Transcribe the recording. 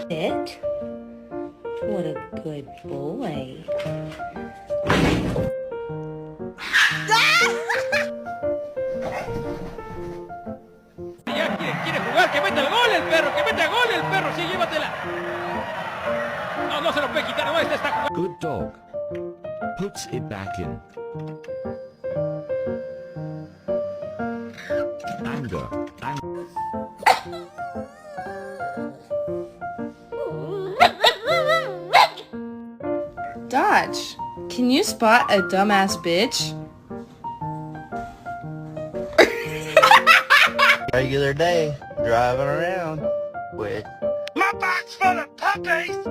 Sit. What a good boy. Ya quiere jugar, que meta el gol el perro, que meta gol el perro, sí, llévatela. No, no se lo puede quitar, no, este está jugando. Good dog. Puts it back in. Anger. Dodge, can you spot a dumbass bitch? Regular day, driving around with My bag's full of puppies.